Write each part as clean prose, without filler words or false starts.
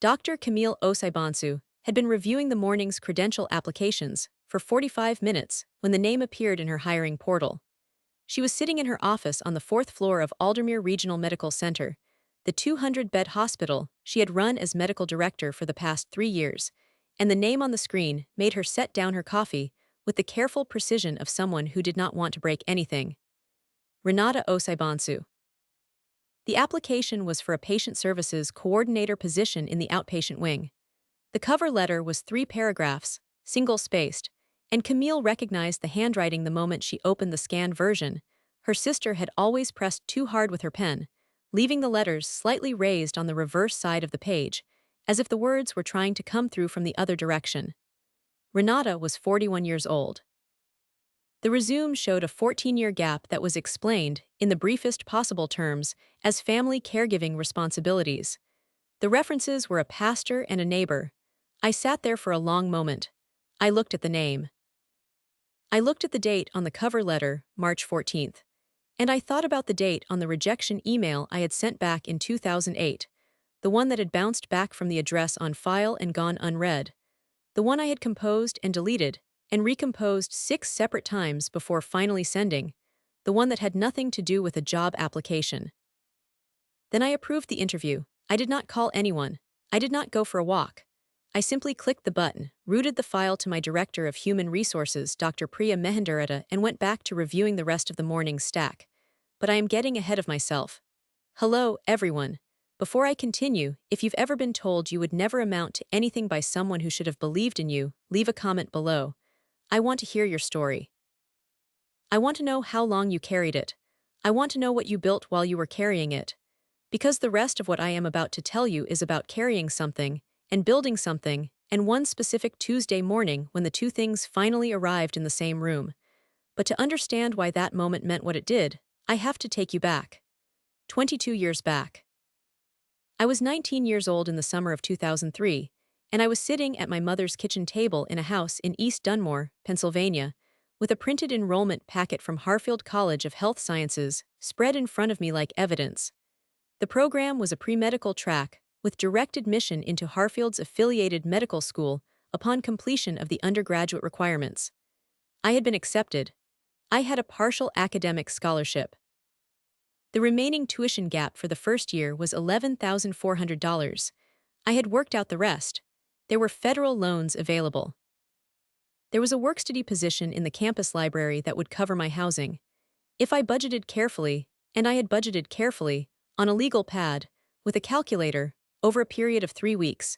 Dr. Camille Osaibansu had been reviewing the morning's credential applications for 45 minutes when the name appeared in her hiring portal. She was sitting in her office on the fourth floor of Aldermere Regional Medical Center, the 200-bed hospital she had run as medical director for the past 3 years, and the name on the screen made her set down her coffee with the careful precision of someone who did not want to break anything. Renata Osaibansu. The application was for a patient services coordinator position in the outpatient wing. The cover letter was 3 paragraphs, single-spaced, and Camille recognized the handwriting the moment she opened the scanned version. Her sister had always pressed too hard with her pen, leaving the letters slightly raised on the reverse side of the page, as if the words were trying to come through from the other direction. Renata was 41 years old. The resume showed a 14-year gap that was explained, in the briefest possible terms, as family caregiving responsibilities. The references were a pastor and a neighbor. I sat there for a long moment. I looked at the name. I looked at the date on the cover letter, March 14th. And I thought about the date on the rejection email I had sent back in 2008, the one that had bounced back from the address on file and gone unread, the one I had composed and deleted and recomposed 6 separate times before finally sending, the one that had nothing to do with a job application. Then I approved the interview. I did not call anyone. I did not go for a walk. I simply clicked the button, routed the file to my Director of Human Resources, Dr. Priya Mehendarata, and went back to reviewing the rest of the morning's stack. But I am getting ahead of myself. Hello, everyone. Before I continue, if you've ever been told you would never amount to anything by someone who should have believed in you, leave a comment below. I want to hear your story. I want to know how long you carried it. I want to know what you built while you were carrying it. Because the rest of what I am about to tell you is about carrying something, and building something, and one specific Tuesday morning when the two things finally arrived in the same room. But to understand why that moment meant what it did, I have to take you back. 22 years back. I was 19 years old in the summer of 2003, and I was sitting at my mother's kitchen table in a house in East Dunmore, Pennsylvania, with a printed enrollment packet from Harfield College of Health Sciences spread in front of me like evidence. The program was a pre-medical track with direct admission into Harfield's affiliated medical school upon completion of the undergraduate requirements. I had been accepted. I had a partial academic scholarship. The remaining tuition gap for the first year was $11,400. I had worked out the rest. There were federal loans available. There was a work-study position in the campus library that would cover my housing. If I budgeted carefully, and I had budgeted carefully, on a legal pad, with a calculator, over a period of 3 weeks,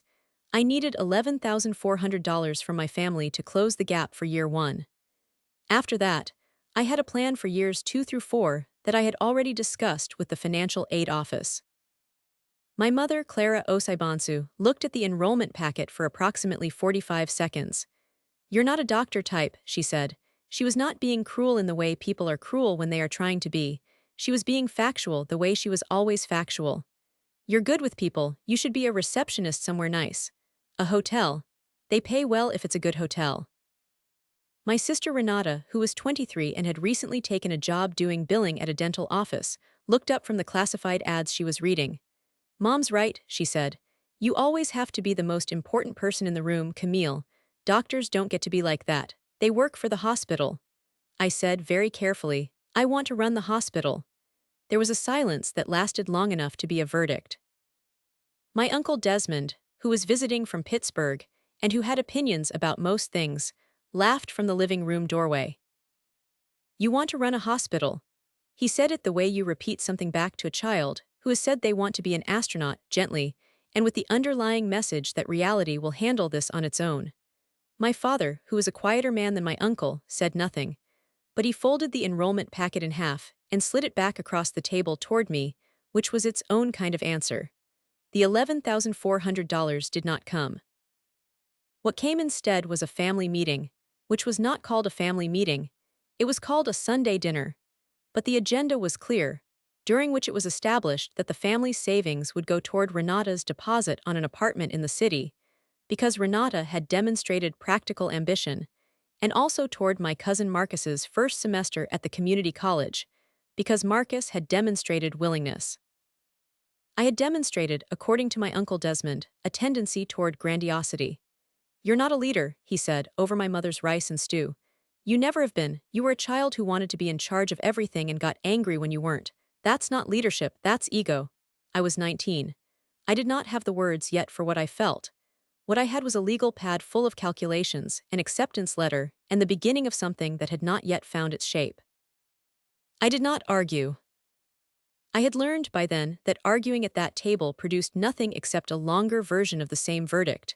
I needed $11,400 from my family to close the gap for year 1. After that, I had a plan for years 2 through 4 that I had already discussed with the financial aid office. My mother, Clara Osaibansu, looked at the enrollment packet for approximately 45 seconds. "You're not a doctor type," she said. She was not being cruel in the way people are cruel when they are trying to be. She was being factual the way she was always factual. "You're good with people, you should be a receptionist somewhere nice. A hotel. They pay well if it's a good hotel." My sister Renata, who was 23 and had recently taken a job doing billing at a dental office, looked up from the classified ads she was reading. "Mom's right," she said. "You always have to be the most important person in the room, Camille. Doctors don't get to be like that. They work for the hospital." I said very carefully, "I want to run the hospital." There was a silence that lasted long enough to be a verdict. My uncle Desmond, who was visiting from Pittsburgh and who had opinions about most things, laughed from the living room doorway. "You want to run a hospital?" He said it the way you repeat something back to a child who has said they want to be an astronaut, gently, and with the underlying message that reality will handle this on its own. My father, who was a quieter man than my uncle, said nothing, but he folded the enrollment packet in half and slid it back across the table toward me, which was its own kind of answer. The $11,400 did not come. What came instead was a family meeting, which was not called a family meeting. It was called a Sunday dinner. But the agenda was clear, during which it was established that the family's savings would go toward Renata's deposit on an apartment in the city, because Renata had demonstrated practical ambition, and also toward my cousin Marcus's first semester at the community college, because Marcus had demonstrated willingness. I had demonstrated, according to my Uncle Desmond, a tendency toward grandiosity. "You're not a leader," he said, over my mother's rice and stew. "You never have been. You were a child who wanted to be in charge of everything and got angry when you weren't. That's not leadership, that's ego." I was 19. I did not have the words yet for what I felt. What I had was a legal pad full of calculations, an acceptance letter, and the beginning of something that had not yet found its shape. I did not argue. I had learned by then that arguing at that table produced nothing except a longer version of the same verdict.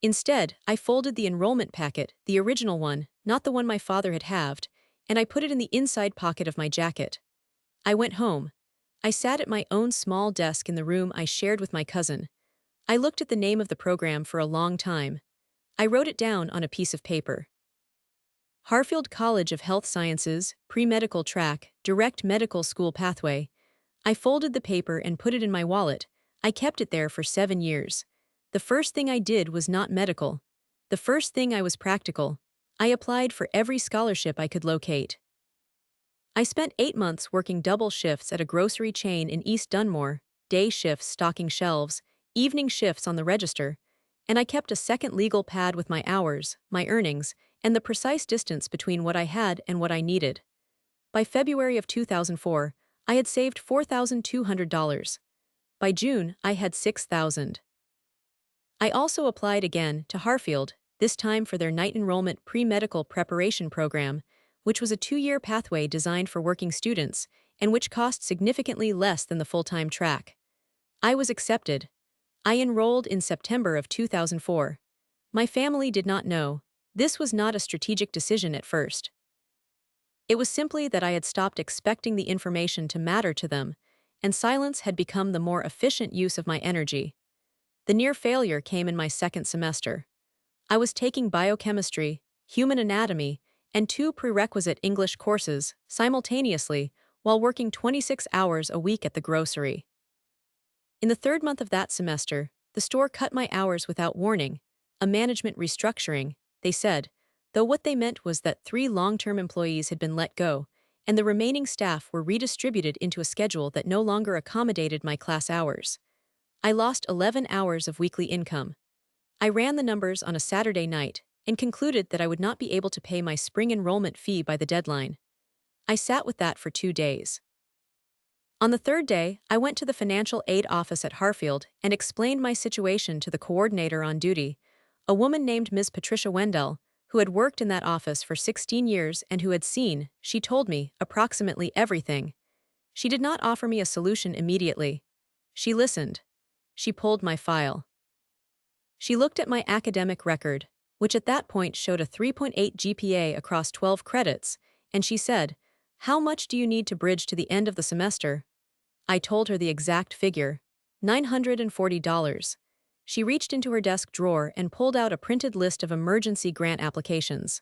Instead, I folded the enrollment packet, the original one, not the one my father had halved, and I put it in the inside pocket of my jacket. I went home. I sat at my own small desk in the room I shared with my cousin. I looked at the name of the program for a long time. I wrote it down on a piece of paper. Harfield College of Health Sciences, pre-medical track, direct medical school pathway. I folded the paper and put it in my wallet. I kept it there for 7 years. The first thing I did was not medical. The first thing I was practical. I applied for every scholarship I could locate. I spent 8 months working double shifts at a grocery chain in East Dunmore, day shifts stocking shelves, evening shifts on the register, and I kept a second legal pad with my hours, my earnings, and the precise distance between what I had and what I needed. By February of 2004, I had saved $4,200. By June, I had $6,000. I also applied again to Harfield, this time for their night enrollment pre-medical preparation program, which was a 2-year pathway designed for working students and which cost significantly less than the full-time track. I was accepted. I enrolled in September of 2004. My family did not know. This was not a strategic decision at first. It was simply that I had stopped expecting the information to matter to them, and silence had become the more efficient use of my energy. The near failure came in my second semester. I was taking biochemistry, human anatomy, and 2 prerequisite English courses simultaneously while working 26 hours a week at the grocery. In the 3rd month of that semester, the store cut my hours without warning, a management restructuring, they said, though what they meant was that 3 long-term employees had been let go, and the remaining staff were redistributed into a schedule that no longer accommodated my class hours. I lost 11 hours of weekly income. I ran the numbers on a Saturday night and concluded that I would not be able to pay my spring enrollment fee by the deadline. I sat with that for 2 days. On the 3rd day, I went to the financial aid office at Harfield and explained my situation to the coordinator on duty, a woman named Ms. Patricia Wendell, who had worked in that office for 16 years and who had seen, she told me, approximately everything. She did not offer me a solution immediately. She listened. She pulled my file. She looked at my academic record, which at that point showed a 3.8 GPA across 12 credits, and she said, "How much do you need to bridge to the end of the semester?" I told her the exact figure, $940. She reached into her desk drawer and pulled out a printed list of emergency grant applications.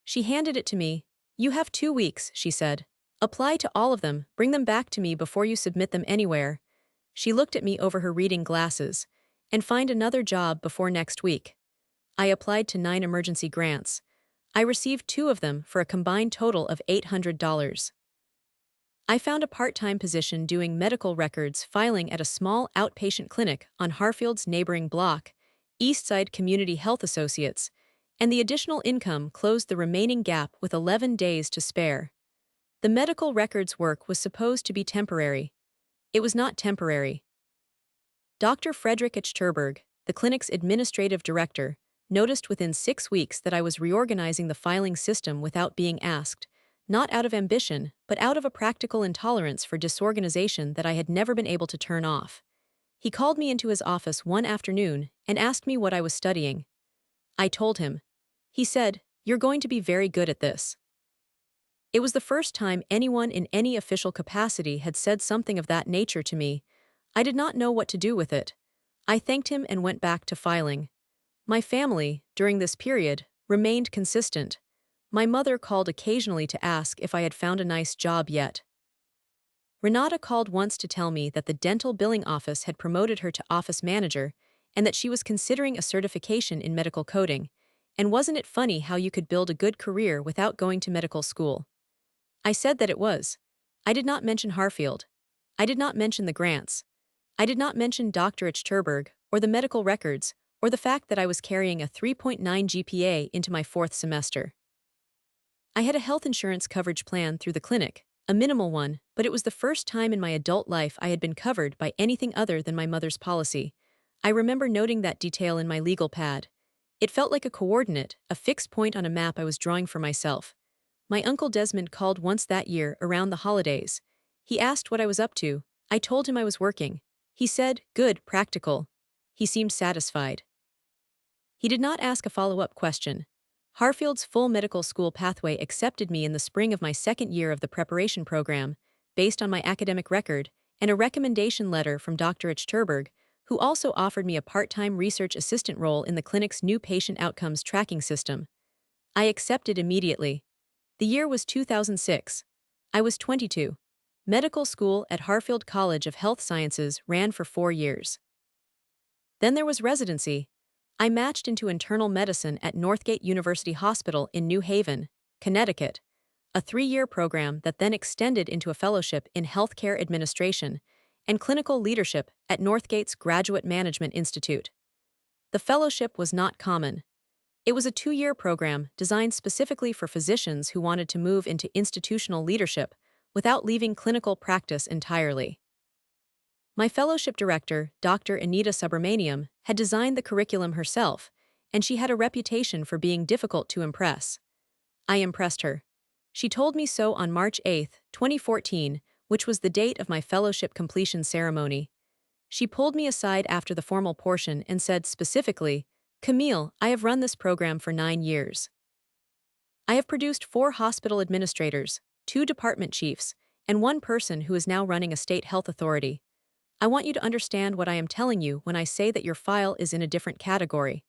She handed it to me. "You have 2 weeks," she said. "Apply to all of them, bring them back to me before you submit them anywhere." She looked at me over her reading glasses. "And find another job before next week." I applied to 9 emergency grants. I received 2 of them for a combined total of $800. I found a part-time position doing medical records filing at a small outpatient clinic on Harfield's neighboring block, Eastside Community Health Associates, and the additional income closed the remaining gap with 11 days to spare. The medical records work was supposed to be temporary. It was not temporary. Dr. Frederick H. Terberg, the clinic's administrative director, noticed within 6 weeks that I was reorganizing the filing system without being asked, not out of ambition, but out of a practical intolerance for disorganization that I had never been able to turn off. He called me into his office one afternoon and asked me what I was studying. I told him. He said, "You're going to be very good at this." It was the first time anyone in any official capacity had said something of that nature to me. I did not know what to do with it. I thanked him and went back to filing. My family, during this period, remained consistent. My mother called occasionally to ask if I had found a nice job yet. Renata called once to tell me that the dental billing office had promoted her to office manager and that she was considering a certification in medical coding, and wasn't it funny how you could build a good career without going to medical school? I said that it was. I did not mention Harfield. I did not mention the grants. I did not mention Dr. Terberg, or the medical records, or the fact that I was carrying a 3.9 GPA into my fourth semester. I had a health insurance coverage plan through the clinic, a minimal one, but it was the first time in my adult life I had been covered by anything other than my mother's policy. I remember noting that detail in my legal pad. It felt like a coordinate, a fixed point on a map I was drawing for myself. My uncle Desmond called once that year around the holidays. He asked what I was up to. I told him I was working. He said, "Good, practical." He seemed satisfied. He did not ask a follow-up question. Harfield's full medical school pathway accepted me in the spring of my second year of the preparation program, based on my academic record, and a recommendation letter from Dr. Terberg, who also offered me a part-time research assistant role in the clinic's new patient outcomes tracking system. I accepted immediately. The year was 2006. I was 22. Medical school at Harfield College of Health Sciences ran for 4 years. Then there was residency. I matched into internal medicine at Northgate University Hospital in New Haven, Connecticut, a 3-year program that then extended into a fellowship in healthcare administration and clinical leadership at Northgate's Graduate Management Institute. The fellowship was not common. It was a 2-year program designed specifically for physicians who wanted to move into institutional leadership without leaving clinical practice entirely. My fellowship director, Dr. Anita Subramaniam, had designed the curriculum herself, and she had a reputation for being difficult to impress. I impressed her. She told me so on March 8, 2014, which was the date of my fellowship completion ceremony. She pulled me aside after the formal portion and said specifically, "Camille, I have run this program for 9 years. I have produced 4 hospital administrators, 2 department chiefs, and 1 person who is now running a state health authority. I want you to understand what I am telling you when I say that your file is in a different category."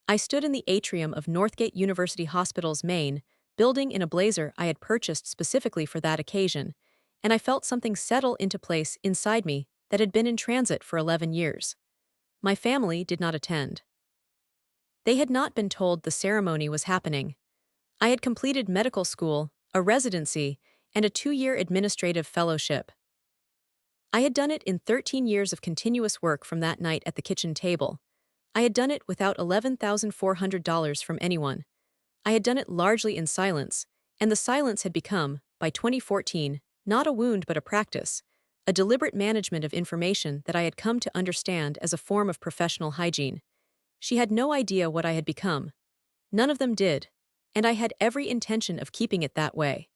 I stood in the atrium of Northgate University Hospital's main building in a blazer I had purchased specifically for that occasion, and I felt something settle into place inside me that had been in transit for 11 years. My family did not attend. They had not been told the ceremony was happening. I had completed medical school, a residency, and a 2-year administrative fellowship. I had done it in 13 years of continuous work from that night at the kitchen table. I had done it without $11,400 from anyone. I had done it largely in silence, and the silence had become, by 2014, not a wound but a practice, a deliberate management of information that I had come to understand as a form of professional hygiene. She had no idea what I had become. None of them did, and I had every intention of keeping it that way.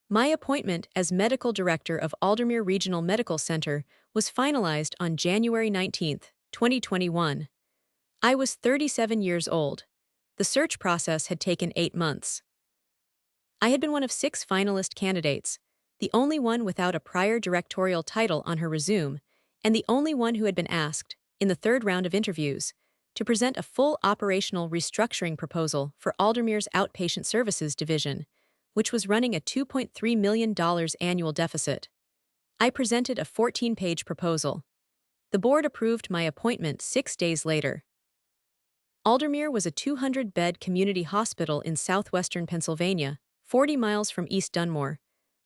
My appointment as medical director of Aldermere Regional Medical Center was finalized on January 19, 2021. I was 37 years old. The search process had taken 8 months. I had been one of 6 finalist candidates, the only one without a prior directorial title on her resume, and the only one who had been asked, in the 3rd round of interviews, to present a full operational restructuring proposal for Aldermere's Outpatient Services Division, which was running a $2.3 million annual deficit. I presented a 14-page proposal. The board approved my appointment 6 days later. Aldermere was a 200-bed community hospital in southwestern Pennsylvania, 40 miles from East Dunmore.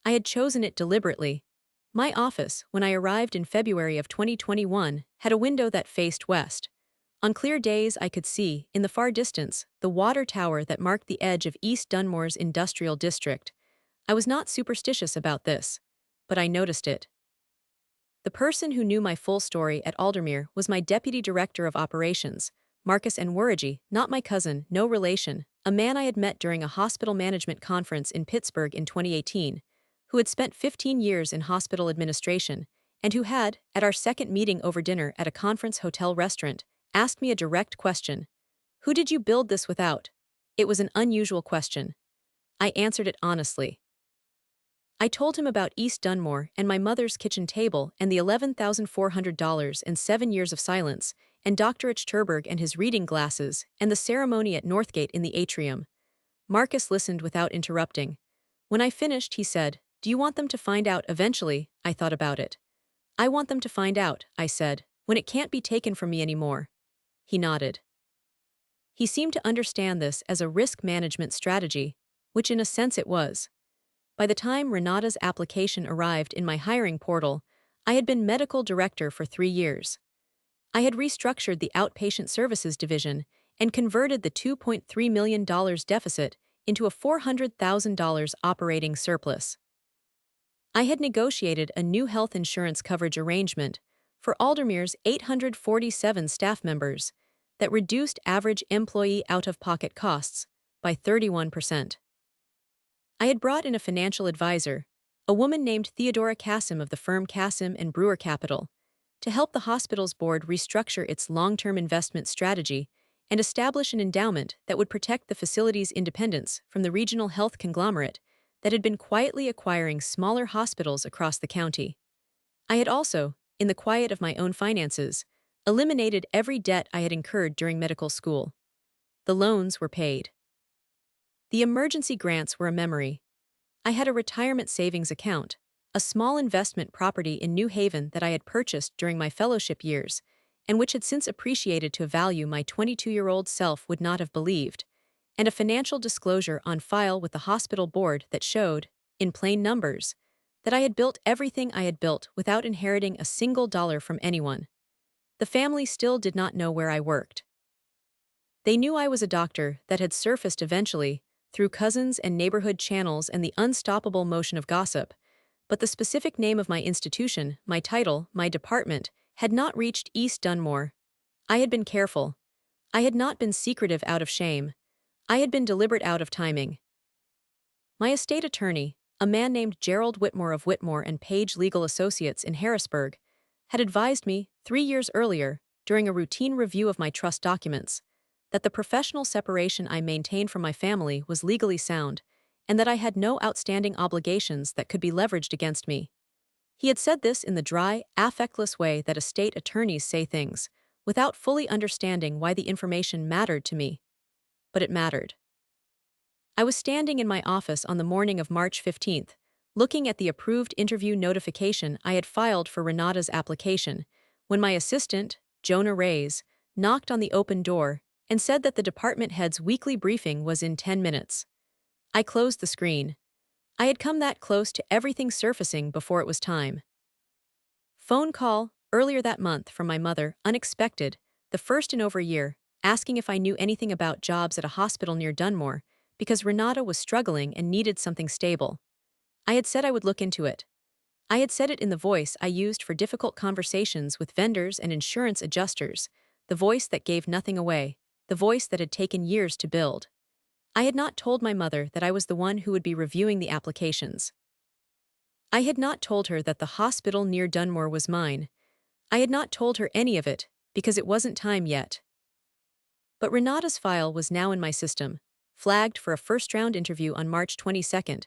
I had chosen it deliberately. My office, when I arrived in February of 2021, had a window that faced west. On clear days I could see, in the far distance, the water tower that marked the edge of East Dunmore's industrial district. I was not superstitious about this, but I noticed it. The person who knew my full story at Aldermere was my deputy director of operations, Marcus Enwerigi, not my cousin, no relation, a man I had met during a hospital management conference in Pittsburgh in 2018, who had spent 15 years in hospital administration, and who had, at our second meeting over dinner at a conference hotel restaurant, asked me a direct question. "Who did you build this without?" It was an unusual question. I answered it honestly. I told him about East Dunmore and my mother's kitchen table and the $11,400 and 7 years of silence, and Dr. Terberg and his reading glasses, and the ceremony at Northgate in the atrium. Marcus listened without interrupting. When I finished, he said, "Do you want them to find out eventually?" I thought about it. "I want them to find out," I said, "when it can't be taken from me anymore." He nodded. He seemed to understand this as a risk management strategy, which in a sense it was. By the time Renata's application arrived in my hiring portal, I had been medical director for 3 years. I had restructured the outpatient services division and converted the $2.3 million deficit into a $400,000 operating surplus. I had negotiated a new health insurance coverage arrangement for Aldermere's 847 staff members that reduced average employee out-of-pocket costs by 31%. I had brought in a financial advisor, a woman named Theodora Cassim of the firm Cassim and Brewer Capital, to help the hospital's board restructure its long-term investment strategy and establish an endowment that would protect the facility's independence from the regional health conglomerate that had been quietly acquiring smaller hospitals across the county. I had also, in the quiet of my own finances, eliminated every debt I had incurred during medical school. The loans were paid. The emergency grants were a memory. I had a retirement savings account, a small investment property in New Haven that I had purchased during my fellowship years, and which had since appreciated to a value my 22-year-old self would not have believed, and a financial disclosure on file with the hospital board that showed, in plain numbers, that I had built everything I had built without inheriting a single dollar from anyone. The family still did not know where I worked. They knew I was a doctor that had surfaced eventually, through cousins and neighborhood channels and the unstoppable motion of gossip, but the specific name of my institution, my title, my department, had not reached East Dunmore. I had been careful. I had not been secretive out of shame. I had been deliberate out of timing. My estate attorney, a man named Gerald Whitmore of Whitmore and Page Legal Associates in Harrisburg, had advised me, 3 years earlier, during a routine review of my trust documents, that the professional separation I maintained from my family was legally sound, and that I had no outstanding obligations that could be leveraged against me. He had said this in the dry, affectless way that estate attorneys say things, without fully understanding why the information mattered to me. But it mattered. I was standing in my office on the morning of March 15th, looking at the approved interview notification I had filed for Renata's application, when my assistant, Jonah Reyes, knocked on the open door and said that the department head's weekly briefing was in 10 minutes. I closed the screen. I had come that close to everything surfacing before it was time. Phone call, earlier that month, from my mother, unexpected, the first in over a year, asking if I knew anything about jobs at a hospital near Dunmore, because Renata was struggling and needed something stable. I had said I would look into it. I had said it in the voice I used for difficult conversations with vendors and insurance adjusters, the voice that gave nothing away, the voice that had taken years to build. I had not told my mother that I was the one who would be reviewing the applications. I had not told her that the hospital near Dunmore was mine. I had not told her any of it, because it wasn't time yet. But Renata's file was now in my system, flagged for a first-round interview on March 22nd,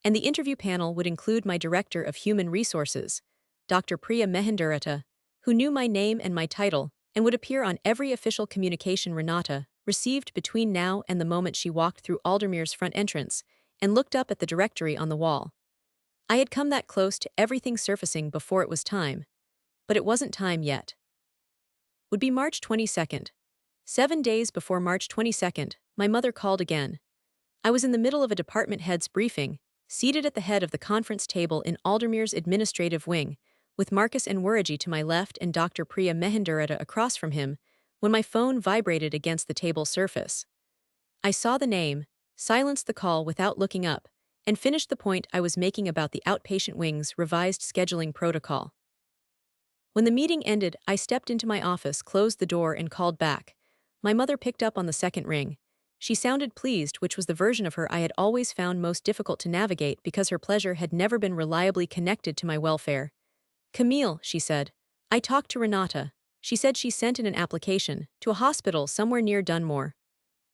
and the interview panel would include my Director of Human Resources, Dr. Priya Mehendurata, who knew my name and my title and would appear on every official communication Renata received between now and the moment she walked through Aldermere's front entrance and looked up at the directory on the wall. I had come that close to everything surfacing before it was time, but it wasn't time yet. Would be March 22nd. 7 days before March 22nd, my mother called again. I was in the middle of a department head's briefing, seated at the head of the conference table in Aldermere's administrative wing, with Marcus Enwurigi to my left and Dr. Priya Mehendurata across from him, when my phone vibrated against the table surface. I saw the name, silenced the call without looking up, and finished the point I was making about the outpatient wing's revised scheduling protocol. When the meeting ended, I stepped into my office, closed the door, and called back. My mother picked up on the second ring. She sounded pleased, which was the version of her I had always found most difficult to navigate because her pleasure had never been reliably connected to my welfare. "Camille," she said, "I talked to Renata. She said she sent in an application to a hospital somewhere near Dunmore."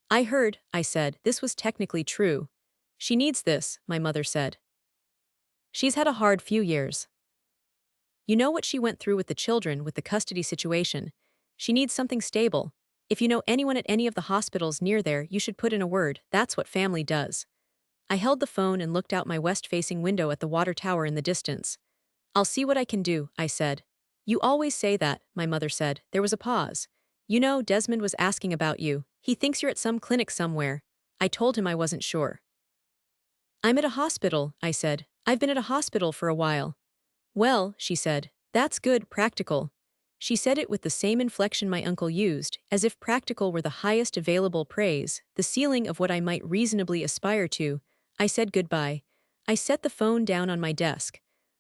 "I heard," I said. This was technically true. "She needs this," my mother said. "She's had a hard few years. You know what she went through with the children with the custody situation. She needs something stable. If you know anyone at any of the hospitals near there, you should put in a word. That's what family does." I held the phone and looked out my west-facing window at the water tower in the distance. "I'll see what I can do," I said. "You always say that," my mother said. There was a pause. "You know, Desmond was asking about you. He thinks you're at some clinic somewhere." I told him I wasn't sure. "I'm at a hospital," I said. "I've been at a hospital for a while." "Well," she said, That's good, practical. She said it with the same inflection my uncle used, as if practical were the highest available praise, the ceiling of what I might reasonably aspire to. I said goodbye. I set the phone down on my desk.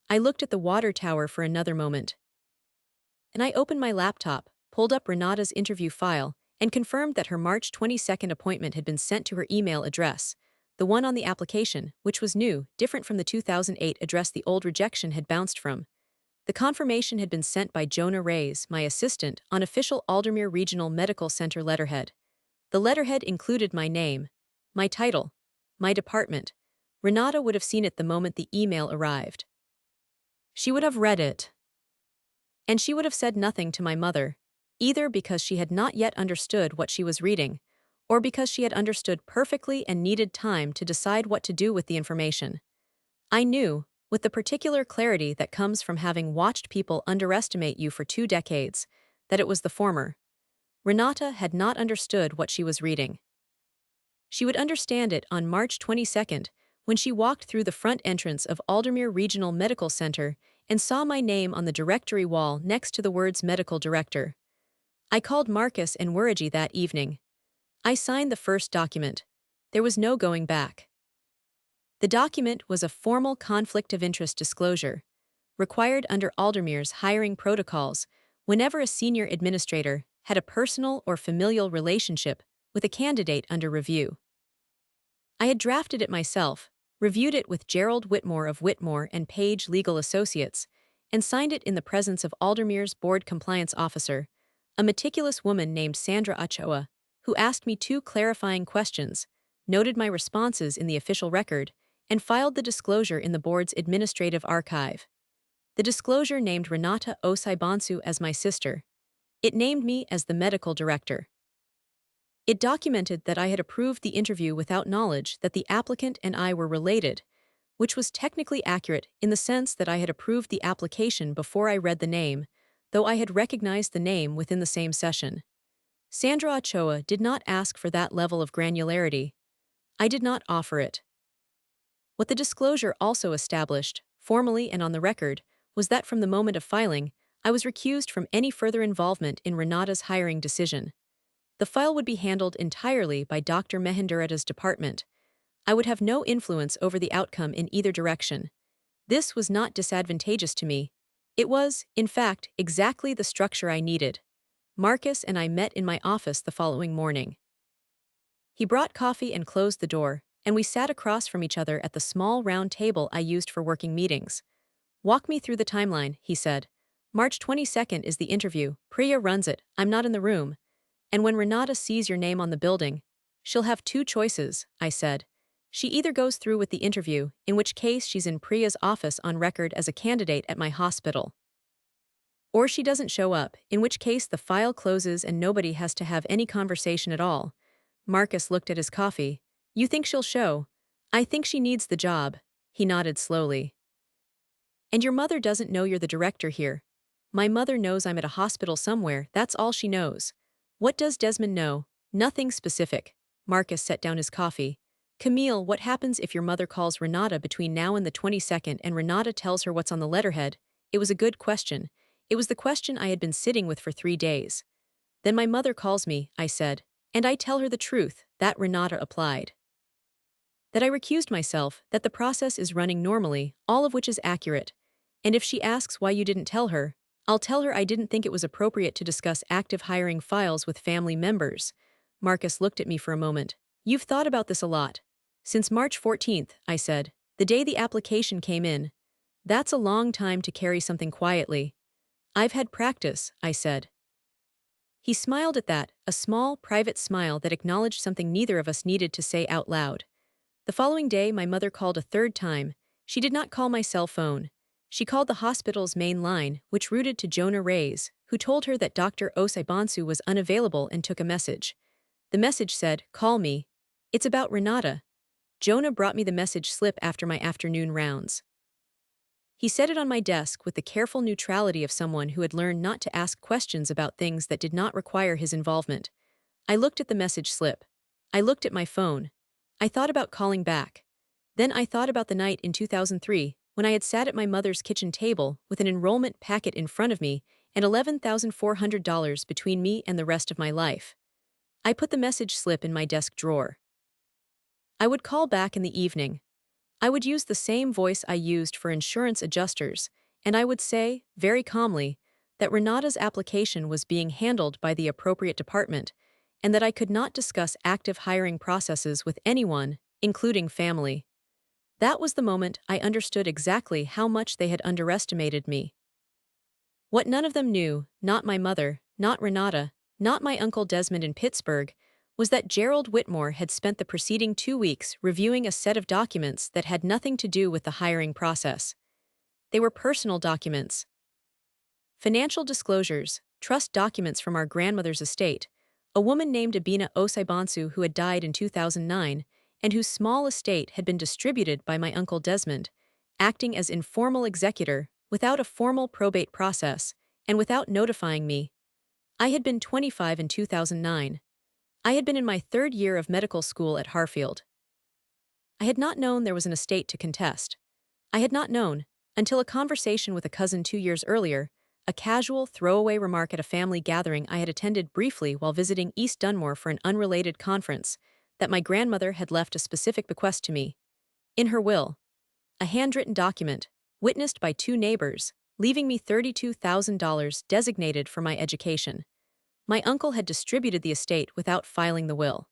I looked at the water tower for another moment. And I opened my laptop, pulled up Renata's interview file, and confirmed that her March 22nd appointment had been sent to her email address, the one on the application, which was new, different from the 2008 address the old rejection had bounced from. The confirmation had been sent by Jonah Reyes, my assistant, on official Aldermere Regional Medical Center letterhead. The letterhead included my name, my title, my department. Renata would have seen it the moment the email arrived. She would have read it. And she would have said nothing to my mother, either because she had not yet understood what she was reading, or because she had understood perfectly and needed time to decide what to do with the information. I knew, with the particular clarity that comes from having watched people underestimate you for 2 decades, that it was the former. Renata had not understood what she was reading. She would understand it on March 22nd, when she walked through the front entrance of Aldermere Regional Medical Center and saw my name on the directory wall next to the words Medical Director. I called Marcus and Werrigi that evening. I signed the first document. There was no going back. The document was a formal conflict of interest disclosure, required under Aldermere's hiring protocols whenever a senior administrator had a personal or familial relationship with a candidate under review. I had drafted it myself, reviewed it with Gerald Whitmore of Whitmore and Page Legal Associates, and signed it in the presence of Aldermere's board compliance officer, a meticulous woman named Sandra Ochoa, who asked me 2 clarifying questions, noted my responses in the official record, and filed the disclosure in the board's administrative archive. The disclosure named Renata Osai-Bonsu as my sister. It named me as the medical director. It documented that I had approved the interview without knowledge that the applicant and I were related, which was technically accurate in the sense that I had approved the application before I read the name, though I had recognized the name within the same session. Sandra Ochoa did not ask for that level of granularity. I did not offer it. What the disclosure also established, formally and on the record, was that from the moment of filing, I was recused from any further involvement in Renata's hiring decision. The file would be handled entirely by Dr. Mehendurata's department. I would have no influence over the outcome in either direction. This was not disadvantageous to me. It was, in fact, exactly the structure I needed. Marcus and I met in my office the following morning. He brought coffee and closed the door, and we sat across from each other at the small round table I used for working meetings. "Walk me through the timeline," he said. "March 22nd is the interview. Priya runs it. I'm not in the room. And when Renata sees your name on the building, she'll have 2 choices," I said. "She either goes through with the interview, in which case she's in Priya's office on record as a candidate at my hospital. Or she doesn't show up, in which case the file closes and nobody has to have any conversation at all." Marcus looked at his coffee. "You think she'll show?" "I think she needs the job." He nodded slowly. "And your mother doesn't know you're the director here." "My mother knows I'm at a hospital somewhere, that's all she knows." "What does Desmond know?" "Nothing specific." Marcus set down his coffee. "Camille, what happens if your mother calls Renata between now and the 22nd and Renata tells her what's on the letterhead?" It was a good question. It was the question I had been sitting with for 3 days. "Then my mother calls me," I said, "and I tell her the truth," that Renata applied. "That I recused myself, that the process is running normally, all of which is accurate. And if she asks why you didn't tell her, I'll tell her I didn't think it was appropriate to discuss active hiring files with family members." Marcus looked at me for a moment. "You've thought about this a lot." "Since March 14th, I said, "the day the application came in." "That's a long time to carry something quietly." "I've had practice," I said. He smiled at that, a small, private smile that acknowledged something neither of us needed to say out loud. The following day my mother called a 3rd time. She did not call my cell phone. She called the hospital's main line, which routed to Jonah Reyes, who told her that Dr. Osai-Bonsu was unavailable and took a message. The message said, "Call me. It's about Renata." Jonah brought me the message slip after my afternoon rounds. He set it on my desk with the careful neutrality of someone who had learned not to ask questions about things that did not require his involvement. I looked at the message slip. I looked at my phone. I thought about calling back. Then I thought about the night in 2003, when I had sat at my mother's kitchen table with an enrollment packet in front of me and $11,400 between me and the rest of my life. I put the message slip in my desk drawer. I would call back in the evening. I would use the same voice I used for insurance adjusters, and I would say, very calmly, that Renata's application was being handled by the appropriate department, and that I could not discuss active hiring processes with anyone, including family. That was the moment I understood exactly how much they had underestimated me. What none of them knew, not my mother, not Renata, not my Uncle Desmond in Pittsburgh, was that Gerald Whitmore had spent the preceding 2 weeks reviewing a set of documents that had nothing to do with the hiring process. They were personal documents. Financial disclosures, trust documents from our grandmother's estate, a woman named Abina Osaibansu who had died in 2009, and whose small estate had been distributed by my Uncle Desmond, acting as informal executor without a formal probate process and without notifying me. I had been 25 in 2009. I had been in my third year of medical school at Harfield. I had not known there was an estate to contest. I had not known, until a conversation with a cousin 2 years earlier, a casual, throwaway remark at a family gathering I had attended briefly while visiting East Dunmore for an unrelated conference, that my grandmother had left a specific bequest to me. In her will. A handwritten document, witnessed by 2 neighbors, leaving me $32,000 designated for my education. My uncle had distributed the estate without filing the will.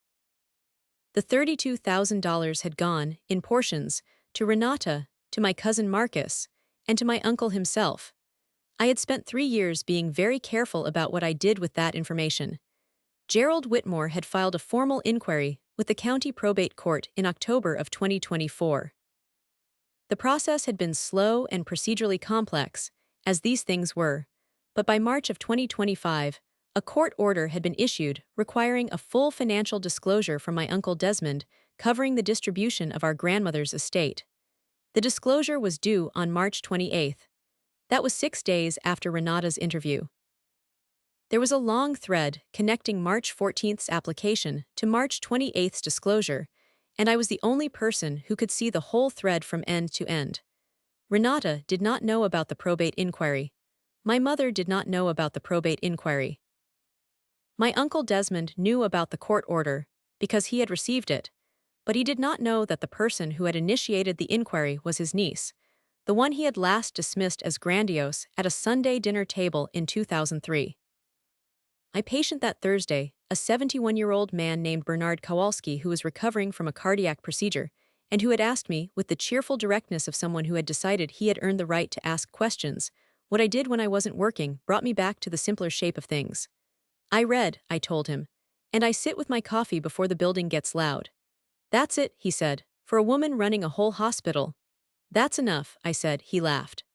The $32,000 had gone, in portions, to Renata, to my cousin Marcus, and to my uncle himself. I had spent 3 years being very careful about what I did with that information. Gerald Whitmore had filed a formal inquiry with the county probate court in October of 2024. The process had been slow and procedurally complex, as these things were, but by March of 2025, a court order had been issued requiring a full financial disclosure from my Uncle Desmond covering the distribution of our grandmother's estate. The disclosure was due on March 28th. That was 6 days after Renata's interview. There was a long thread connecting March 14th's application to March 28th's disclosure, and I was the only person who could see the whole thread from end to end. Renata did not know about the probate inquiry. My mother did not know about the probate inquiry. My Uncle Desmond knew about the court order because he had received it, but he did not know that the person who had initiated the inquiry was his niece, the one he had last dismissed as grandiose at a Sunday dinner table in 2003. My patient that Thursday, a 71-year-old man named Bernard Kowalski who was recovering from a cardiac procedure, and who had asked me, with the cheerful directness of someone who had decided he had earned the right to ask questions, what I did when I wasn't working brought me back to the simpler shape of things. I read, I told him, and I sit with my coffee before the building gets loud. That's it, he said, for a woman running a whole hospital. That's enough, I said, he laughed.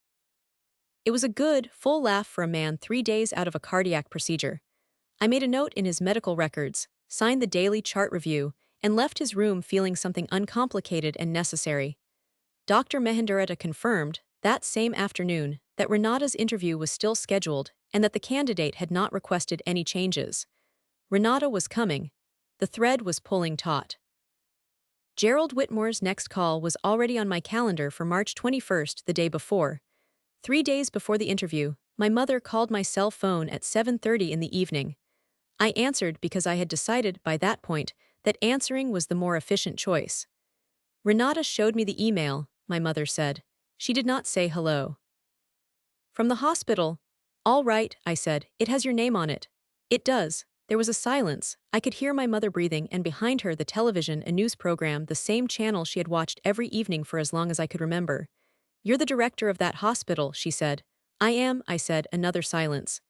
It was a good, full laugh for a man 3 days out of a cardiac procedure. I made a note in his medical records, signed the daily chart review, and left his room feeling something uncomplicated and necessary. Dr. Mehendarata confirmed, that same afternoon, that Renata's interview was still scheduled and that the candidate had not requested any changes. Renata was coming. The thread was pulling taut. Gerald Whitmore's next call was already on my calendar for March 21st, the day before. 3 days before the interview, my mother called my cell phone at 7:30 in the evening. I answered because I had decided by that point that answering was the more efficient choice. Renata showed me the email, my mother said. She did not say hello. From the hospital. All right, I said, it has your name on it. It does. There was a silence. I could hear my mother breathing, and behind her the television, a news program, the same channel she had watched every evening for as long as I could remember. You're the director of that hospital, she said. I am, I said, another silence.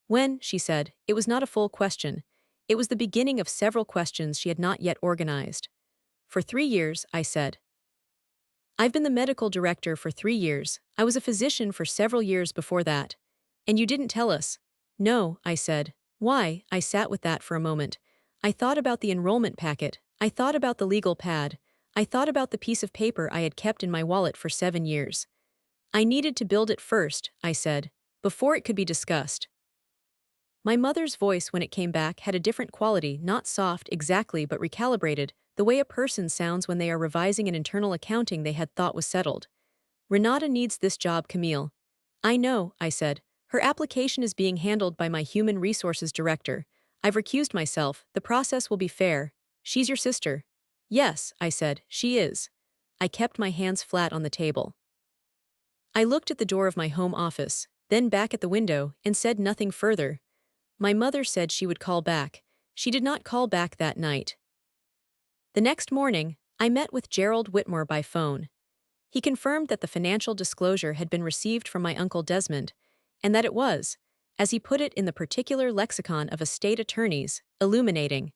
When, she said, it was not a full question. It was the beginning of several questions she had not yet organized. For 3 years, I said. I've been the medical director for 3 years. I was a physician for several years before that. And you didn't tell us. No, I said. Why? I sat with that for a moment. I thought about the enrollment packet. I thought about the legal pad. I thought about the piece of paper I had kept in my wallet for 7 years. I needed to build it first, I said, before it could be discussed. My mother's voice when it came back had a different quality, not soft exactly but recalibrated, the way a person sounds when they are revising an internal accounting they had thought was settled. Renata needs this job, Camille. I know, I said. Her application is being handled by my human resources director. I've recused myself. The process will be fair. She's your sister. Yes, I said, she is. I kept my hands flat on the table. I looked at the door of my home office, then back at the window, and said nothing further. My mother said she would call back. She did not call back that night. The next morning, I met with Gerald Whitmore by phone. He confirmed that the financial disclosure had been received from my uncle Desmond, and that it was, as he put it in the particular lexicon of estate attorneys, illuminating.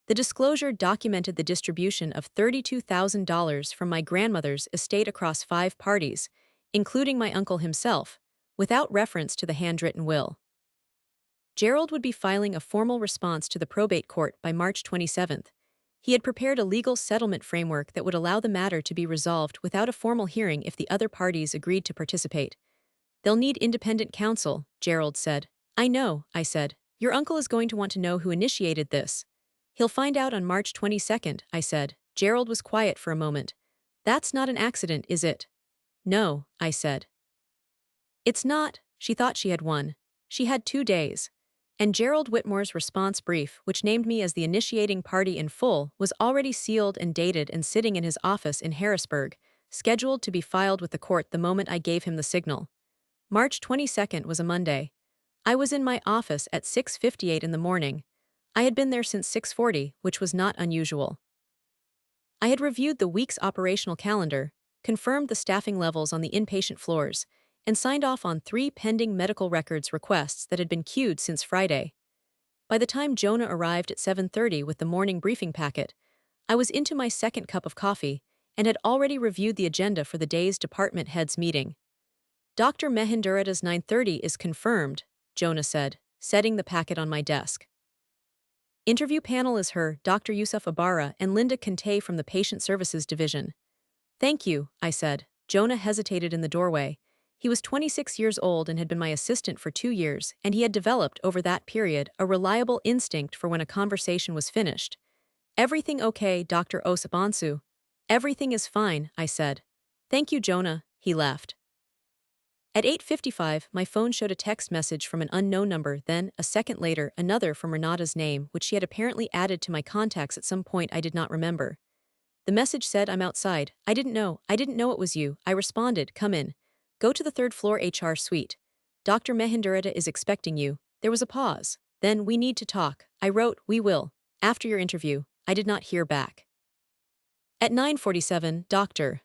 The disclosure documented the distribution of $32,000 from my grandmother's estate across 5 parties, including my uncle himself, without reference to the handwritten will. Gerald would be filing a formal response to the probate court by March 27th. He had prepared a legal settlement framework that would allow the matter to be resolved without a formal hearing if the other parties agreed to participate. They'll need independent counsel, Gerald said. I know, I said. Your uncle is going to want to know who initiated this. He'll find out on March 22nd, I said. Gerald was quiet for a moment. That's not an accident, is it? No, I said. It's not. She thought she had won. She had 2 days. And Gerald Whitmore's response brief, which named me as the initiating party in full, was already sealed and dated and sitting in his office in Harrisburg, scheduled to be filed with the court the moment I gave him the signal. March 22nd was a Monday. I was in my office at 6:58 in the morning. I had been there since 6:40, which was not unusual. I had reviewed the week's operational calendar, confirmed the staffing levels on the inpatient floors, and signed off on 3 pending medical records requests that had been queued since Friday. By the time Jonah arrived at 7:30 with the morning briefing packet, I was into my second cup of coffee and had already reviewed the agenda for the day's department heads meeting. Dr. Mehendurata's 9:30 is confirmed, Jonah said, setting the packet on my desk. Interview panel is her, Dr. Yusuf Ibarra and Linda Kante from the Patient Services Division. Thank you, I said. Jonah hesitated in the doorway. He was 26 years old and had been my assistant for 2 years, and he had developed over that period a reliable instinct for when a conversation was finished. Everything okay, Dr. Osabansu? Everything is fine, I said. Thank you, Jonah, he left. At 8:55, my phone showed a text message from an unknown number, then, a second later, another from Renata's name, which she had apparently added to my contacts at some point I did not remember. The message said, I'm outside. I didn't know it was you. I responded, come in. Go to the 3rd floor HR suite. Dr. Mehendurata is expecting you. There was a pause. Then, we need to talk. I wrote, we will. After your interview. I did not hear back. At 9:47, Dr.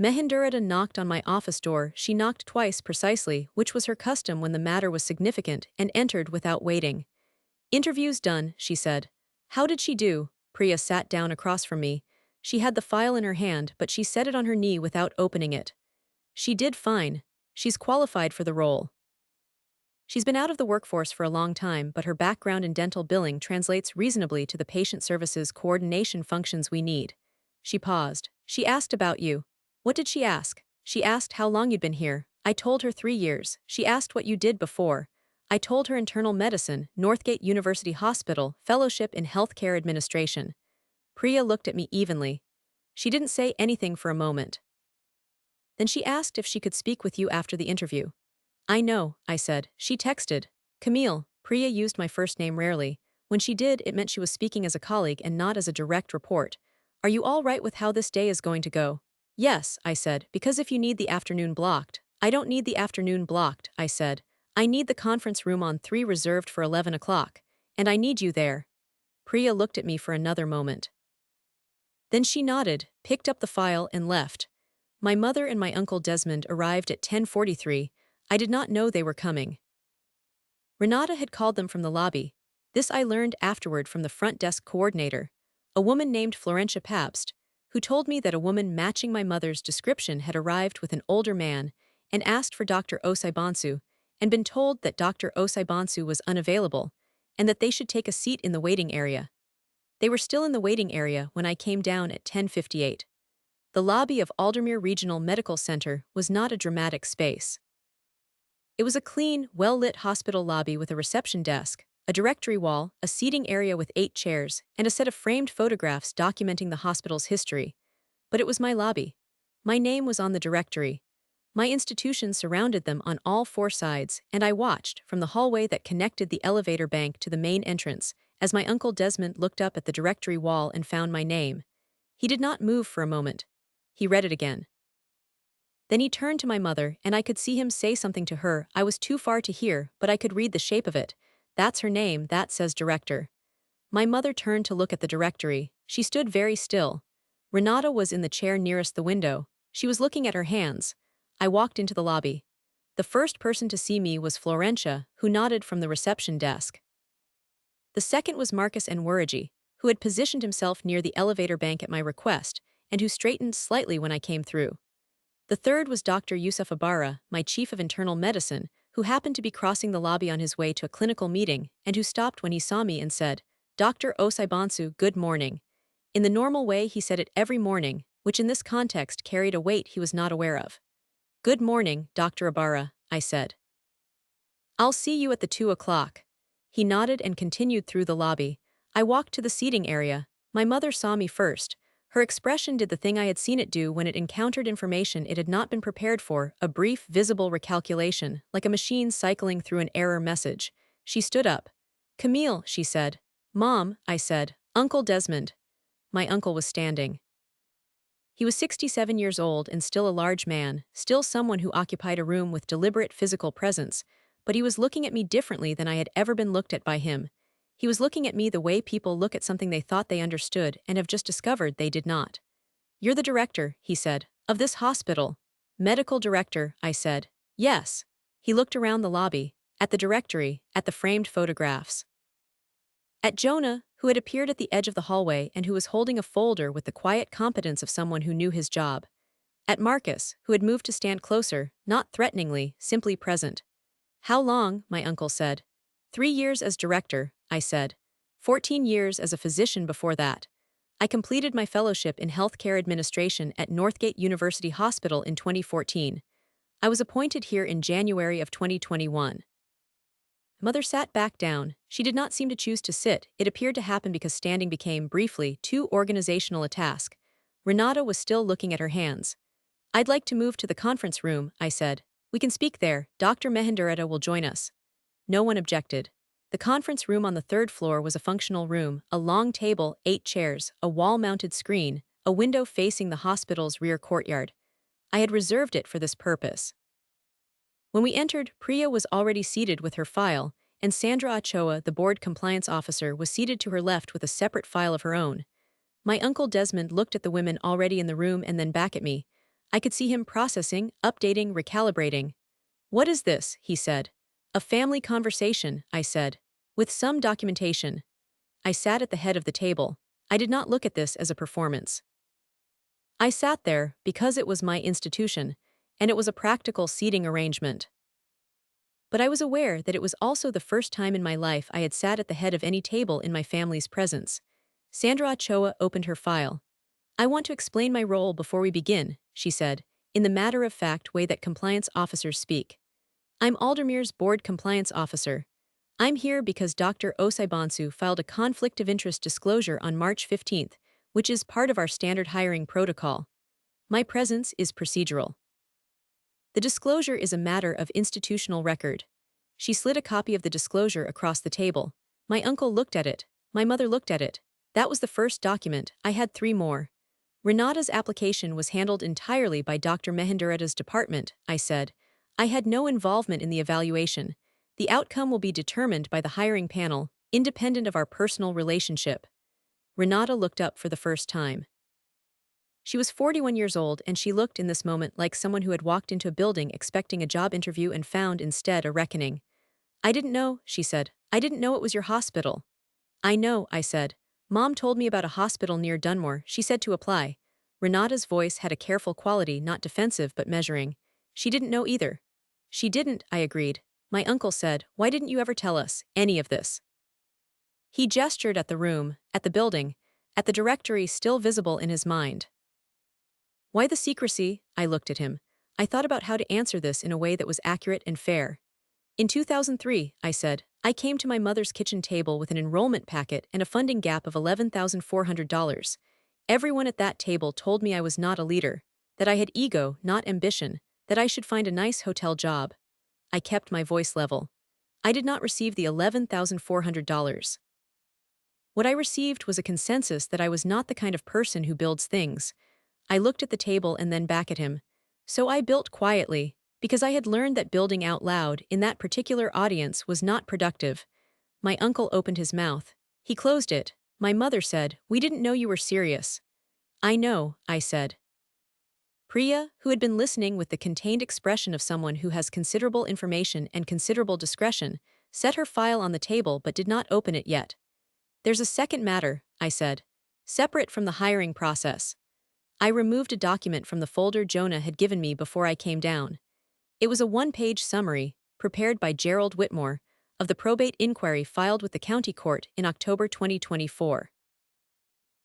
Mehendurata knocked on my office door. She knocked twice precisely, which was her custom when the matter was significant, and entered without waiting. Interview's done, she said. How did she do? Priya sat down across from me. She had the file in her hand, but she set it on her knee without opening it. She did fine. She's qualified for the role. She's been out of the workforce for a long time, but her background in dental billing translates reasonably to the patient services coordination functions we need. She paused. She asked about you. What did she ask? She asked how long you'd been here. I told her 3 years. She asked what you did before. I told her internal medicine, Northgate University Hospital, fellowship in healthcare administration. Priya looked at me evenly. She didn't say anything for a moment. Then she asked if she could speak with you after the interview. I know, I said. She texted. Camille. Priya used my first name rarely. When she did, it meant she was speaking as a colleague and not as a direct report. Are you all right with how this day is going to go? Yes, I said, because if you need the afternoon blocked. I don't need the afternoon blocked, I said. I need the conference room on 3 reserved for 11 o'clock. And I need you there. Priya looked at me for another moment. Then she nodded, picked up the file, and left. My mother and my uncle Desmond arrived at 10:43. I did not know they were coming. Renata had called them from the lobby. This I learned afterward from the front desk coordinator, a woman named Florentia Pabst, who told me that a woman matching my mother's description had arrived with an older man and asked for Dr. Osai and been told that Dr. Osai was unavailable and that they should take a seat in the waiting area. They were still in the waiting area when I came down at 10:58. The lobby of Aldermere Regional Medical Center was not a dramatic space. It was a clean, well-lit hospital lobby with a reception desk, a directory wall, a seating area with 8 chairs, and a set of framed photographs documenting the hospital's history. But it was my lobby. My name was on the directory. My institution surrounded them on all four sides, and I watched, from the hallway that connected the elevator bank to the main entrance, as my Uncle Desmond looked up at the directory wall and found my name. He did not move for a moment. He read it again. Then he turned to my mother, and I could see him say something to her. I was too far to hear, but I could read the shape of it. That's her name, that says director. My mother turned to look at the directory. She stood very still. Renata was in the chair nearest the window. She was looking at her hands. I walked into the lobby. The first person to see me was Florentia, who nodded from the reception desk. The second was Marcus Enwerigi, who had positioned himself near the elevator bank at my request, and who straightened slightly when I came through. The third was Dr. Yusuf Ibarra, my chief of internal medicine, who happened to be crossing the lobby on his way to a clinical meeting, and who stopped when he saw me and said, "Dr. Osaibansu, good morning." In the normal way he said it every morning, which in this context carried a weight he was not aware of. "Good morning, Dr. Ibarra," I said. "I'll see you at the 2 o'clock." He nodded and continued through the lobby. I walked to the seating area. My mother saw me first. Her expression did the thing I had seen it do when it encountered information it had not been prepared for, a brief, visible recalculation, like a machine cycling through an error message. She stood up. "Camille," she said. "Mom," I said. "Uncle Desmond." My uncle was standing. He was 67 years old and still a large man, still someone who occupied a room with deliberate physical presence, but he was looking at me differently than I had ever been looked at by him. He was looking at me the way people look at something they thought they understood and have just discovered they did not. "You're the director," he said, "of this hospital." "Medical director," I said. "Yes." He looked around the lobby, at the directory, at the framed photographs. At Jonah, who had appeared at the edge of the hallway and who was holding a folder with the quiet competence of someone who knew his job. At Marcus, who had moved to stand closer, not threateningly, simply present. "How long?" my uncle said. 3 years as director," I said. 14 years as a physician before that. I completed my fellowship in healthcare administration at Northgate University Hospital in 2014. I was appointed here in January of 2021. Mother sat back down. She did not seem to choose to sit. It appeared to happen because standing became, briefly, too organizational a task. Renata was still looking at her hands. "I'd like to move to the conference room," I said. "We can speak there. Dr. Mehendareta will join us." No one objected. The conference room on the third floor was a functional room, a long table, 8 chairs, a wall-mounted screen, a window facing the hospital's rear courtyard. I had reserved it for this purpose. When we entered, Priya was already seated with her file, and Sandra Ochoa, the board compliance officer, was seated to her left with a separate file of her own. My uncle Desmond looked at the women already in the room and then back at me. I could see him processing, updating, recalibrating. "What is this?" he said. "A family conversation," I said. "With some documentation." I sat at the head of the table. I did not look at this as a performance. I sat there because it was my institution, and it was a practical seating arrangement. But I was aware that it was also the first time in my life I had sat at the head of any table in my family's presence. Sandra Ochoa opened her file. "I want to explain my role before we begin," she said, in the matter-of-fact way that compliance officers speak. "I'm Aldermere's board compliance officer. I'm here because Dr. Osaibansu filed a conflict of interest disclosure on March 15th, which is part of our standard hiring protocol. My presence is procedural. The disclosure is a matter of institutional record." She slid a copy of the disclosure across the table. My uncle looked at it. My mother looked at it. That was the first document. I had 3 more. "Renata's application was handled entirely by Dr. Mehendareta's department," I said. "I had no involvement in the evaluation. The outcome will be determined by the hiring panel, independent of our personal relationship." Renata looked up for the first time. She was 41 years old, and she looked in this moment like someone who had walked into a building expecting a job interview and found instead a reckoning. "I didn't know," she said. "I didn't know it was your hospital." "I know," I said. "Mom told me about a hospital near Dunmore. She said to apply." Renata's voice had a careful quality, not defensive but measuring. "She didn't know either." "She didn't," I agreed. My uncle said, "Why didn't you ever tell us any of this?" He gestured at the room, at the building, at the directory still visible in his mind. "Why the secrecy?" I looked at him. I thought about how to answer this in a way that was accurate and fair. "In 2003, I said, I came to my mother's kitchen table with an enrollment packet and a funding gap of $11,400. Everyone at that table told me I was not a leader. that I had ego, not ambition, that I should find a nice hotel job. I kept my voice level. I did not receive the $11,400. What I received was a consensus that I was not the kind of person who builds things. I looked at the table and then back at him. So I built quietly, because I had learned that building out loud in that particular audience was not productive. My uncle opened his mouth. He closed it. My mother said, "We didn't know you were serious." "I know," I said. Priya, who had been listening with the contained expression of someone who has considerable information and considerable discretion, set her file on the table but did not open it yet. "There's a second matter," I said, "separate from the hiring process." I removed a document from the folder Jonah had given me before I came down. It was a one-page summary, prepared by Gerald Whitmore, of the probate inquiry filed with the county court in October 2024.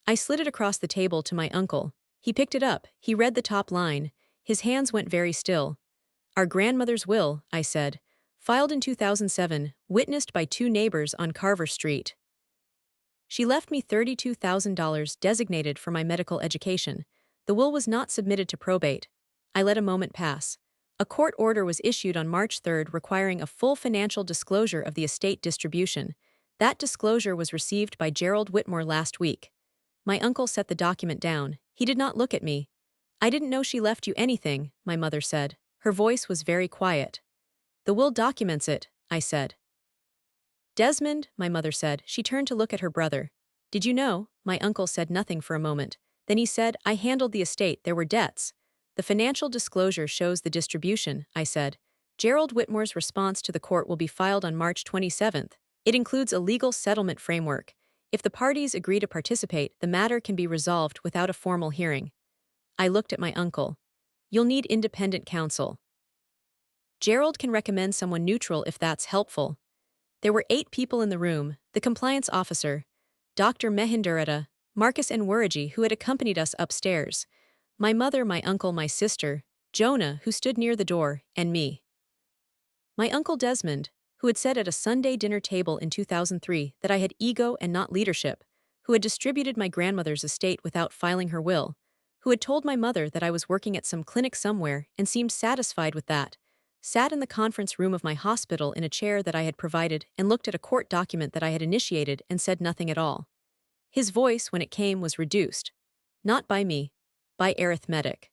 I slid it across the table to my uncle. He picked it up, he read the top line. His hands went very still. "Our grandmother's will," I said, "filed in 2007, witnessed by two neighbors on Carver Street. She left me $32,000 designated for my medical education. The will was not submitted to probate." I let a moment pass. A court order was issued on March 3rd requiring a full financial disclosure of the estate distribution. That disclosure was received by Gerald Whitmore last week. My uncle set the document down. He did not look at me. "I didn't know she left you anything," my mother said. Her voice was very quiet. "The will documents it," I said. "Desmond," my mother said. She turned to look at her brother. "Did you know?" My uncle said nothing for a moment. Then he said, "I handled the estate, there were debts." "The financial disclosure shows the distribution," I said. Gerald Whitmore's response to the court will be filed on March 27th. It includes a legal settlement framework. If the parties agree to participate, the matter can be resolved without a formal hearing. I looked at my uncle. "You'll need independent counsel." "Gerald can recommend someone neutral if that's helpful." There were 8 people in the room: the compliance officer, Dr. Mehenduretta, Marcus and Wurigi, who had accompanied us upstairs, my mother, my uncle, my sister, Jonah, who stood near the door, and me. My uncle Desmond, who had said at a Sunday dinner table in 2003 that I had ego and not leadership, who had distributed my grandmother's estate without filing her will, who had told my mother that I was working at some clinic somewhere and seemed satisfied with that, sat in the conference room of my hospital in a chair that I had provided and looked at a court document that I had initiated and said nothing at all. His voice, when it came, was reduced. Not by me, by arithmetic.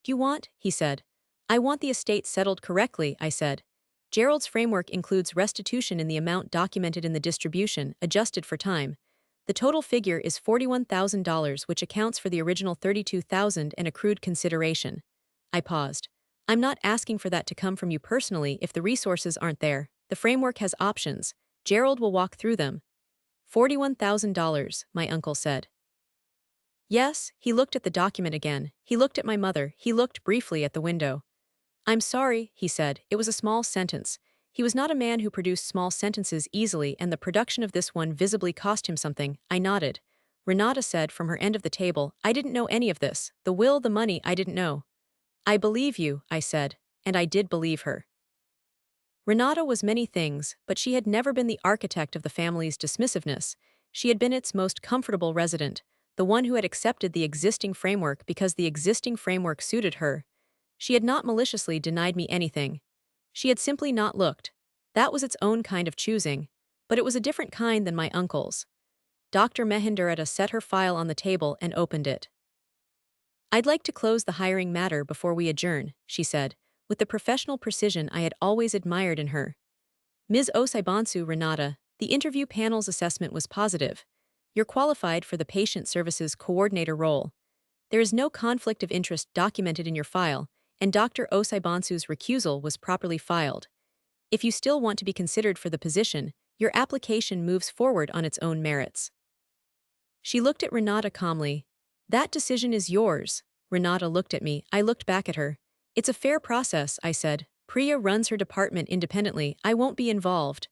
"Do you want?" he said. "I want the estate settled correctly," I said. Gerald's framework includes restitution in the amount documented in the distribution, adjusted for time. The total figure is $41,000, which accounts for the original $32,000 and accrued consideration. I paused. "I'm not asking for that to come from you personally if the resources aren't there. The framework has options. Gerald will walk through them." $41,000, my uncle said. "Yes." He looked at the document again. He looked at my mother. He looked briefly at the window. "I'm sorry," he said. It was a small sentence. He was not a man who produced small sentences easily, and the production of this one visibly cost him something. I nodded. Renata said from her end of the table, "I didn't know any of this. The will, the money, I didn't know." "I believe you," I said, and I did believe her. Renata was many things, but she had never been the architect of the family's dismissiveness. She had been its most comfortable resident, the one who had accepted the existing framework because the existing framework suited her. She had not maliciously denied me anything. She had simply not looked. That was its own kind of choosing, but it was a different kind than my uncle's. Dr. Mehenduretta set her file on the table and opened it. "I'd like to close the hiring matter before we adjourn," she said, with the professional precision I had always admired in her. "Ms. Osaibansu Renata, the interview panel's assessment was positive. You're qualified for the patient services coordinator role. There is no conflict of interest documented in your file, and Dr. Osaibansu's recusal was properly filed. If you still want to be considered for the position, your application moves forward on its own merits." She looked at Renata calmly. "That decision is yours." Renata looked at me. I looked back at her. "It's a fair process," I said. "Priya runs her department independently. I won't be involved."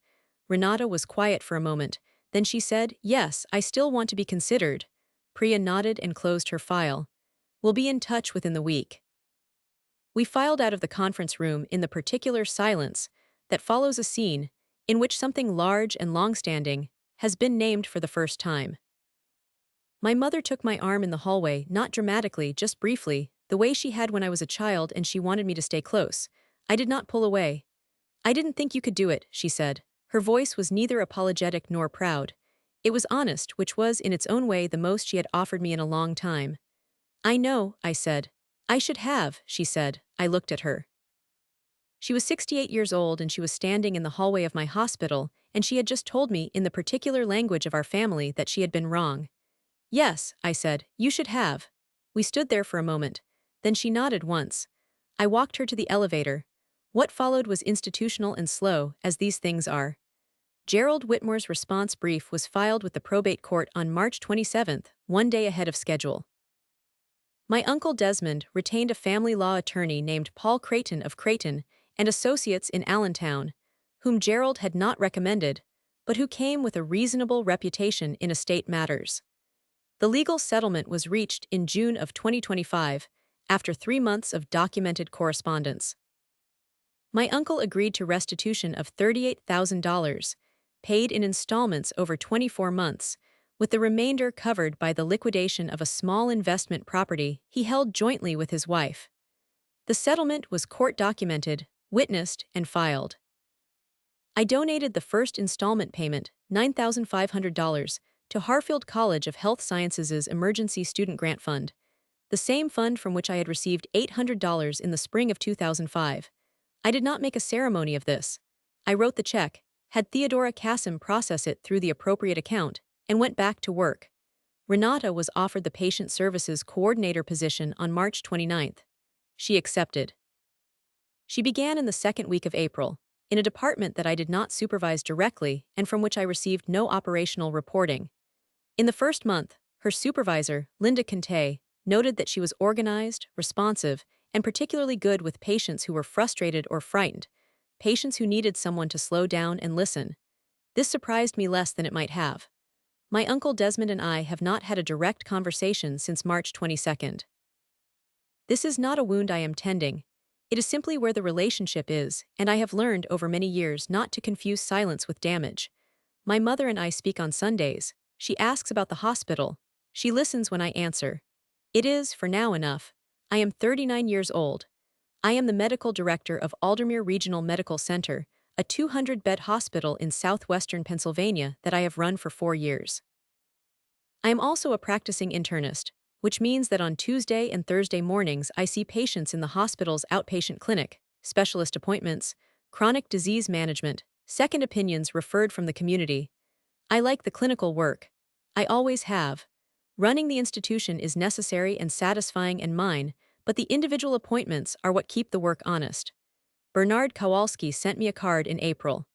Renata was quiet for a moment. Then she said, "Yes, I still want to be considered." Priya nodded and closed her file. "We'll be in touch within the week." We filed out of the conference room in the particular silence that follows a scene in which something large and long-standing has been named for the first time. My mother took my arm in the hallway, not dramatically, just briefly, the way she had when I was a child and she wanted me to stay close. I did not pull away. I didn't think you could do it, she said. Her voice was neither apologetic nor proud. It was honest, which was, in its own way, the most she had offered me in a long time. I know, I said. I should have, she said. I looked at her. She was 68 years old and she was standing in the hallway of my hospital, and she had just told me, in the particular language of our family, that she had been wrong. Yes, I said, you should have. We stood there for a moment. Then she nodded once. I walked her to the elevator. What followed was institutional and slow, as these things are. Gerald Whitmore's response brief was filed with the probate court on March 27th, one day ahead of schedule. My uncle Desmond retained a family law attorney named Paul Creighton of Creighton and Associates in Allentown, whom Gerald had not recommended, but who came with a reasonable reputation in estate matters. The legal settlement was reached in June of 2025, after 3 months of documented correspondence. My uncle agreed to restitution of $38,000, paid in installments over 24 months, with the remainder covered by the liquidation of a small investment property he held jointly with his wife. The settlement was court-documented, witnessed, and filed. I donated the first installment payment, $9,500, to Harfield College of Health Sciences' Emergency Student Grant Fund, the same fund from which I had received $800 in the spring of 2005. I did not make a ceremony of this. I wrote the check, had Theodora Cassim process it through the appropriate account, and went back to work. Renata was offered the patient services coordinator position on March 29th. She accepted. She began in the second week of April, in a department that I did not supervise directly and from which I received no operational reporting. In the first month, her supervisor, Linda Conte, noted that she was organized, responsive, and particularly good with patients who were frustrated or frightened, patients who needed someone to slow down and listen. This surprised me less than it might have. My uncle Desmond and I have not had a direct conversation since March 22nd. This is not a wound I am tending. It is simply where the relationship is, and I have learned over many years not to confuse silence with damage. My mother and I speak on Sundays. She asks about the hospital. She listens when I answer. It is, for now, enough. I am 39 years old. I am the medical director of Aldermere Regional Medical Center, a 200-bed hospital in southwestern Pennsylvania that I have run for 4 years. I am also a practicing internist, which means that on Tuesday and Thursday mornings I see patients in the hospital's outpatient clinic, specialist appointments, chronic disease management, second opinions referred from the community. I like the clinical work. I always have. Running the institution is necessary and satisfying and mine, but the individual appointments are what keep the work honest. Bernard Kowalski sent me a card in April.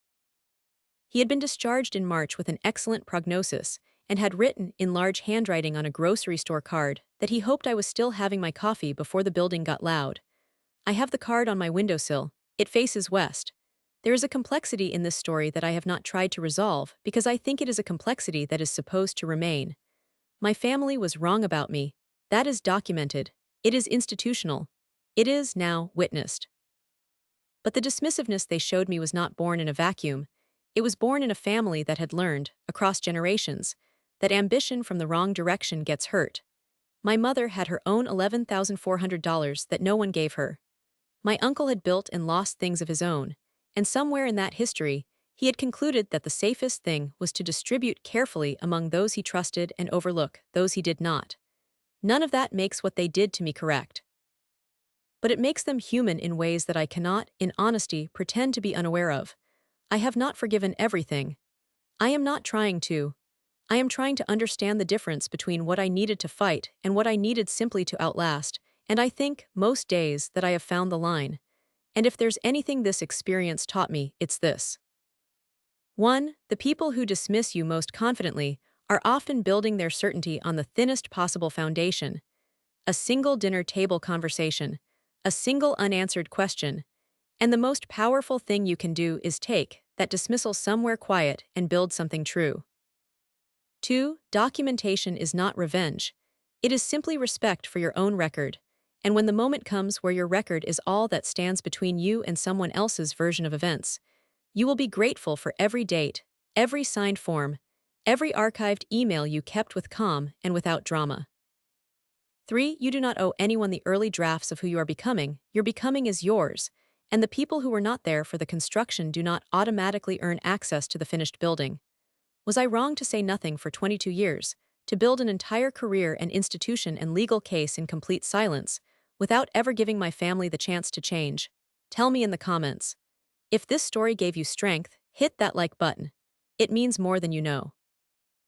He had been discharged in March with an excellent prognosis and had written in large handwriting on a grocery store card that he hoped I was still having my coffee before the building got loud. I have the card on my windowsill. It faces west. There is a complexity in this story that I have not tried to resolve because I think it is a complexity that is supposed to remain. My family was wrong about me. That is documented. It is institutional. It is, now, witnessed. But the dismissiveness they showed me was not born in a vacuum. It was born in a family that had learned, across generations, that ambition from the wrong direction gets hurt. My mother had her own $11,400 that no one gave her. My uncle had built and lost things of his own, and somewhere in that history, he had concluded that the safest thing was to distribute carefully among those he trusted and overlook those he did not. None of that makes what they did to me correct. But it makes them human in ways that I cannot, in honesty, pretend to be unaware of. I have not forgiven everything. I am not trying to. I am trying to understand the difference between what I needed to fight and what I needed simply to outlast, and I think, most days, that I have found the line. And if there's anything this experience taught me, it's this. 1. The people who dismiss you most confidently are often building their certainty on the thinnest possible foundation. A single dinner table conversation, a single unanswered question, and the most powerful thing you can do is take that dismissal somewhere quiet and build something true. 2. Documentation is not revenge. It is simply respect for your own record, and when the moment comes where your record is all that stands between you and someone else's version of events, you will be grateful for every date, every signed form, every archived email you kept with calm and without drama. 3. You do not owe anyone the early drafts of who you are becoming. Your becoming is yours, and the people who were not there for the construction do not automatically earn access to the finished building. Was I wrong to say nothing for 22 years, to build an entire career and institution and legal case in complete silence, without ever giving my family the chance to change? Tell me in the comments. If this story gave you strength, hit that like button. It means more than you know.